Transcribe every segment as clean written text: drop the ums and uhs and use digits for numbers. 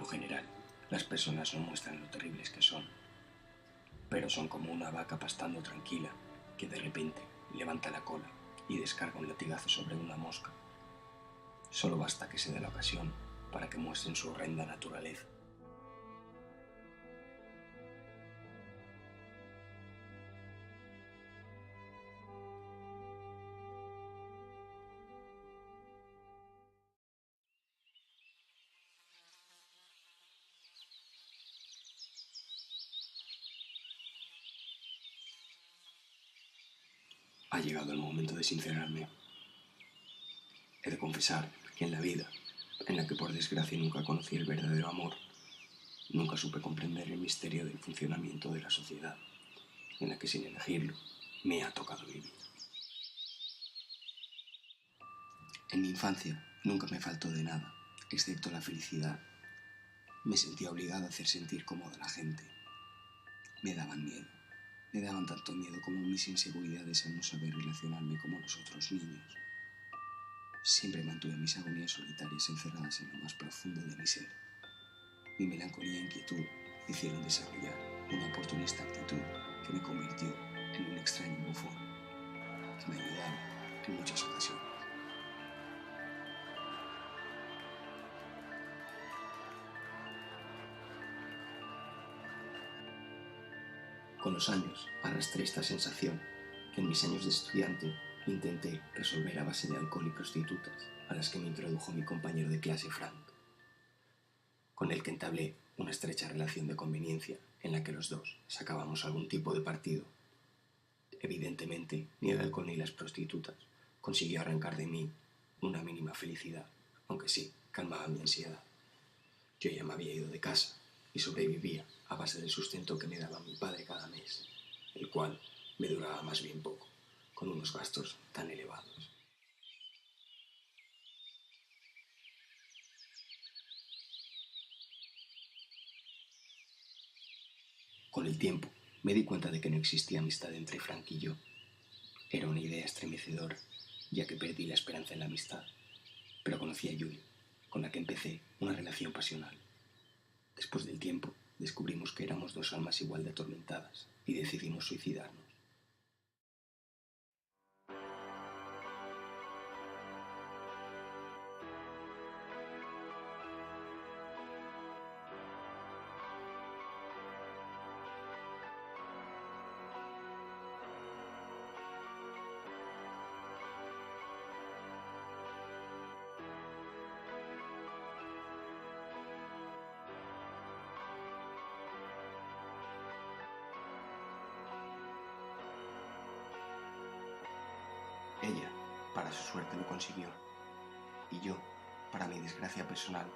general, las personas no muestran lo terribles que son, pero son como una vaca pastando tranquila que de repente levanta la cola y descarga un latigazo sobre una mosca. Solo basta que se dé la ocasión para que muestren su horrenda naturaleza. Ha llegado el momento de sincerarme. He de confesar que en la vida, en la que por desgracia nunca conocí el verdadero amor, nunca supe comprender el misterio del funcionamiento de la sociedad, en la que sin elegirlo me ha tocado vivir. En mi infancia nunca me faltó de nada, excepto la felicidad. Me sentía obligado a hacer sentir cómoda a la gente. Me daban miedo. Me daban tanto miedo como mis inseguridades al no saber relacionarme como los otros niños. Siempre mantuve mis agonías solitarias encerradas en lo más profundo de mi ser. Mi melancolía e inquietud hicieron desarrollar una oportunista actitud que me convirtió en un extraño bufón, que me ayudaba en muchas ocasiones. Con los años arrastré esta sensación que en mis años de estudiante intenté resolver a base de alcohol y prostitutas, a las que me introdujo mi compañero de clase Frank, con el que entablé una estrecha relación de conveniencia en la que los dos sacábamos algún tipo de partido. Evidentemente, ni el alcohol ni las prostitutas consiguió arrancar de mí una mínima felicidad, aunque sí calmaba mi ansiedad. Yo ya me había ido de casa y sobrevivía a base del sustento que me daba mi padre cada mes, el cual me duraba más bien poco, con unos gastos tan elevados. Con el tiempo me di cuenta de que no existía amistad entre Frank y yo. Era una idea estremecedora, ya que perdí la esperanza en la amistad, pero conocí a Julie, con la que empecé una relación pasional. Después del tiempo, descubrimos que éramos dos almas igual de atormentadas y decidimos suicidarnos. Ella, para su suerte, lo consiguió, y yo, para mi desgracia personal,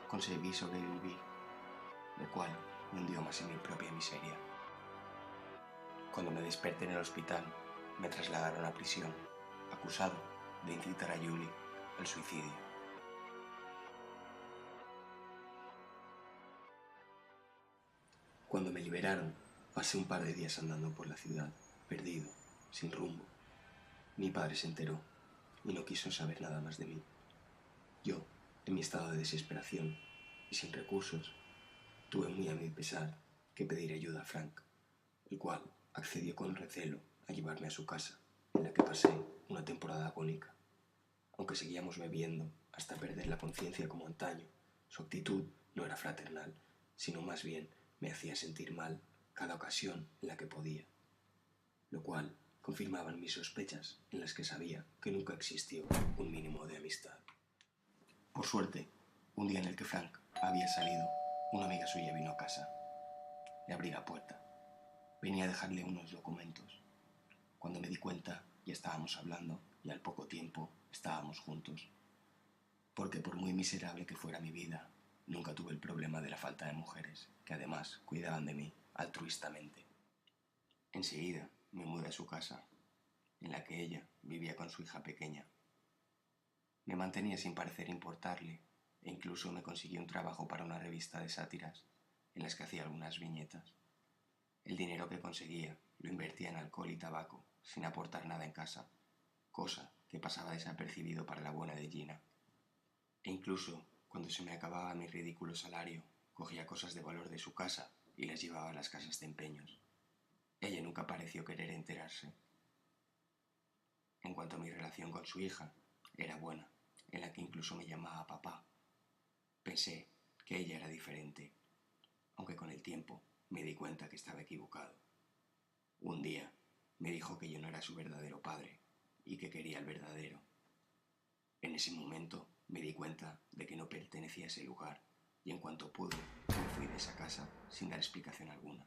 conseguí sobrevivir, lo cual me hundió más en mi propia miseria. Cuando me desperté en el hospital, me trasladaron a prisión, acusado de incitar a Julie al suicidio. Cuando me liberaron, pasé un par de días andando por la ciudad, perdido, sin rumbo. Mi padre se enteró y no quiso saber nada más de mí. Yo, en mi estado de desesperación y sin recursos, tuve muy a mi pesar que pedir ayuda a Frank, el cual accedió con recelo a llevarme a su casa, en la que pasé una temporada agónica. Aunque seguíamos bebiendo hasta perder la conciencia como antaño, su actitud no era fraternal, sino más bien me hacía sentir mal cada ocasión en la que podía, lo cual confirmaban mis sospechas en las que sabía que nunca existió un mínimo de amistad. Por suerte, un día en el que Frank había salido, una amiga suya vino a casa. Le abrí la puerta. Venía a dejarle unos documentos. Cuando me di cuenta, ya estábamos hablando y al poco tiempo estábamos juntos. Porque por muy miserable que fuera mi vida, nunca tuve el problema de la falta de mujeres, que además cuidaban de mí altruistamente. Enseguida me mudé a su casa, en la que ella vivía con su hija pequeña. Me mantenía sin parecer importarle e incluso me consiguió un trabajo para una revista de sátiras en las que hacía algunas viñetas. El dinero que conseguía lo invertía en alcohol y tabaco sin aportar nada en casa, cosa que pasaba desapercibido para la buena de Gina. E incluso Cuando se me acababa mi ridículo salario, cogía cosas de valor de su casa y las llevaba a las casas de empeños. Ella nunca pareció querer enterarse. En cuanto a mi relación con su hija, era buena, en la que incluso me llamaba papá. Pensé que ella era diferente, aunque con el tiempo me di cuenta que estaba equivocado. Un día me dijo que yo no era su verdadero padre y que quería el verdadero. En ese momento me di cuenta de que no pertenecía a ese lugar y en cuanto pude me fui de esa casa sin dar explicación alguna.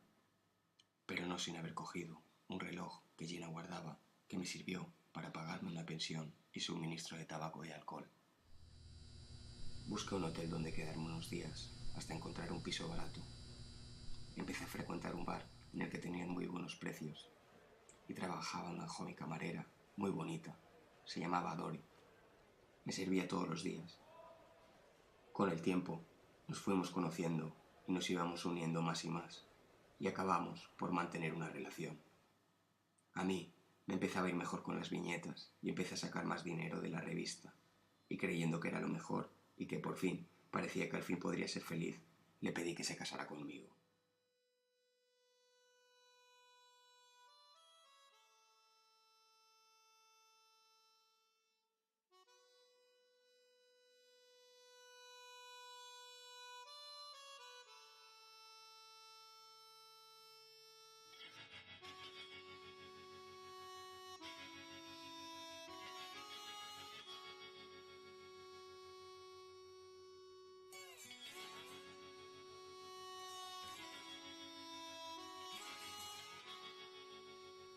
Pero no sin haber cogido un reloj que Gina guardaba que me sirvió para pagarme una pensión y suministro de tabaco y alcohol. Busqué un hotel donde quedarme unos días hasta encontrar un piso barato. Empecé a frecuentar un bar en el que tenían muy buenos precios y trabajaba una joven camarera muy bonita. Se llamaba Dory. Me servía todos los días. Con el tiempo nos fuimos conociendo y nos íbamos uniendo más y más y acabamos por mantener una relación. A mí me empezaba a ir mejor con las viñetas y empecé a sacar más dinero de la revista y creyendo que era lo mejor y que por fin parecía que al fin podría ser feliz, le pedí que se casara conmigo.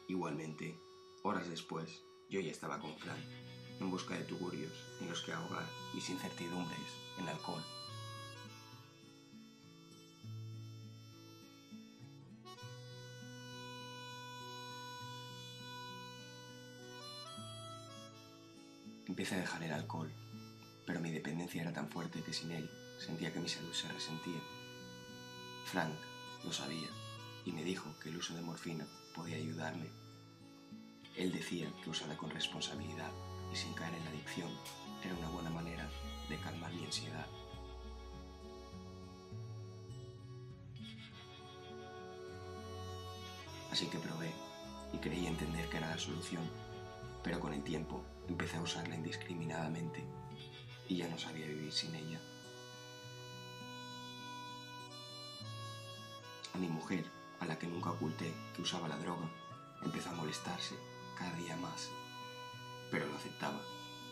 Igualmente, horas después, yo ya estaba con Fran, en busca de tugurios en los que ahogar mis incertidumbres en alcohol. Empecé a dejar el alcohol, pero mi dependencia era tan fuerte que sin él sentía que mi salud se resentía. Frank lo sabía y me dijo que el uso de morfina podía ayudarme. Él decía que usada con responsabilidad y sin caer en la adicción era una buena manera de calmar mi ansiedad. Así que probé y creí entender que era la solución, pero con el tiempo empecé a usarla indiscriminadamente y ya no sabía vivir sin ella. A mi mujer, a la que nunca oculté que usaba la droga, empezó a molestarse cada día más, pero lo aceptaba,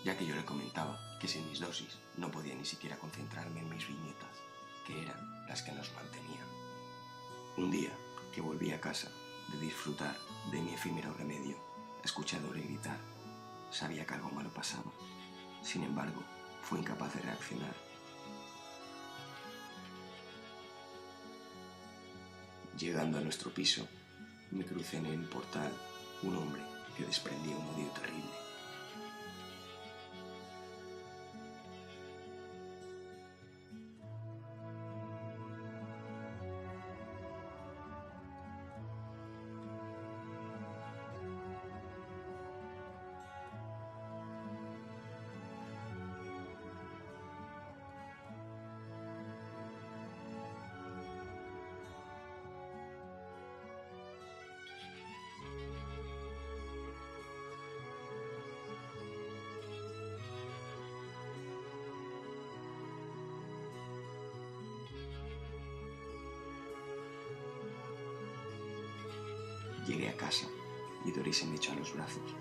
ya que yo le comentaba que sin mis dosis no podía ni siquiera concentrarme en mis viñetas, que eran las que nos mantenían. Un día que volví a casa de disfrutar de mi efímero remedio, escuché a Dory gritar. Sabía que algo malo pasaba. Sin embargo, fui incapaz de reaccionar. Llegando a nuestro piso, me crucé en el portal un hombre que desprendía un odio terrible. Llegué a casa y Dory se me echó a los brazos,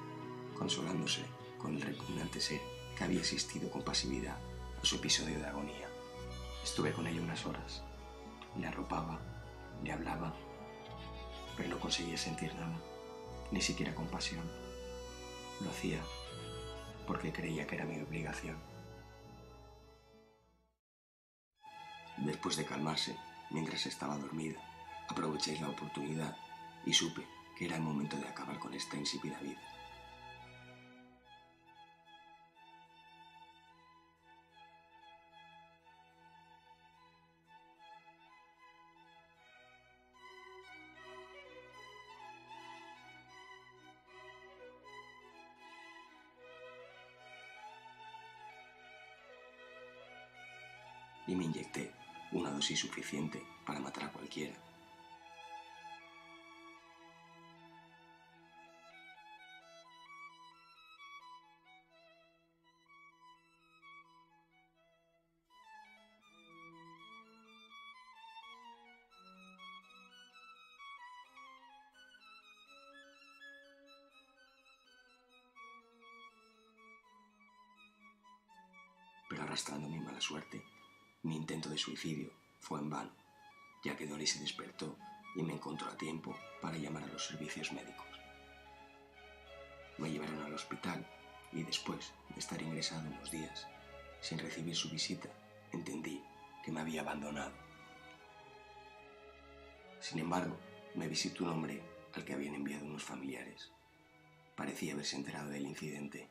consolándose con el repugnante ser que había asistido con pasividad a su episodio de agonía. Estuve con ella unas horas. Le arropaba, le hablaba, pero no conseguía sentir nada, ni siquiera compasión. Lo hacía porque creía que era mi obligación. Después de calmarse, mientras estaba dormida, aproveché la oportunidad y supe que era el momento de acabar con esta insípida vida. y me inyecté una dosis suficiente para matar a cualquiera. Pero arrastrando mi mala suerte, mi intento de suicidio fue en vano, ya que Dolly se despertó y me encontró a tiempo para llamar a los servicios médicos. Me llevaron al hospital y después de estar ingresado unos días, sin recibir su visita, entendí que me había abandonado. Sin embargo, me visitó un hombre al que habían enviado unos familiares. Parecía haberse enterado del incidente.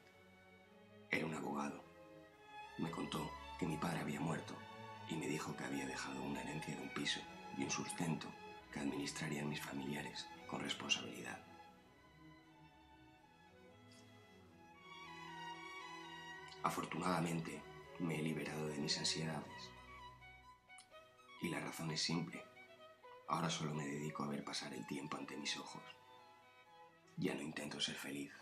Era un abogado. Me contó que mi padre había muerto y me dijo que había dejado una herencia de un piso y un sustento que administrarían mis familiares con responsabilidad. Afortunadamente, me he liberado de mis ansiedades. Y la razón es simple. Ahora solo me dedico a ver pasar el tiempo ante mis ojos. Ya no intento ser feliz.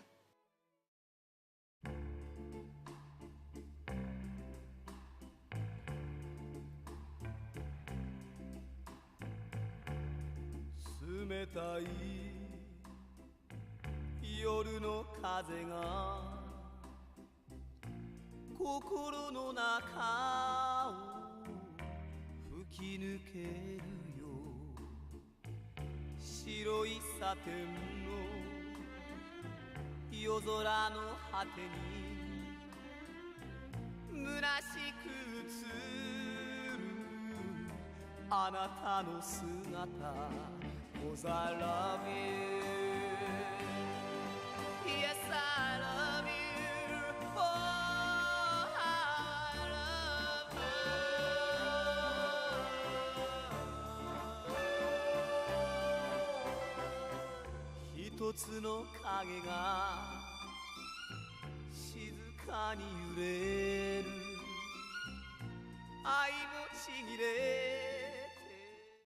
冷たい夜の風が心の中を吹き抜けるよ白いサテンの夜空の果てに虚しく映るあなたの姿 'Cause I love you Yes I love you Oh I love you 一つの影が静かに揺れる愛もちぎれ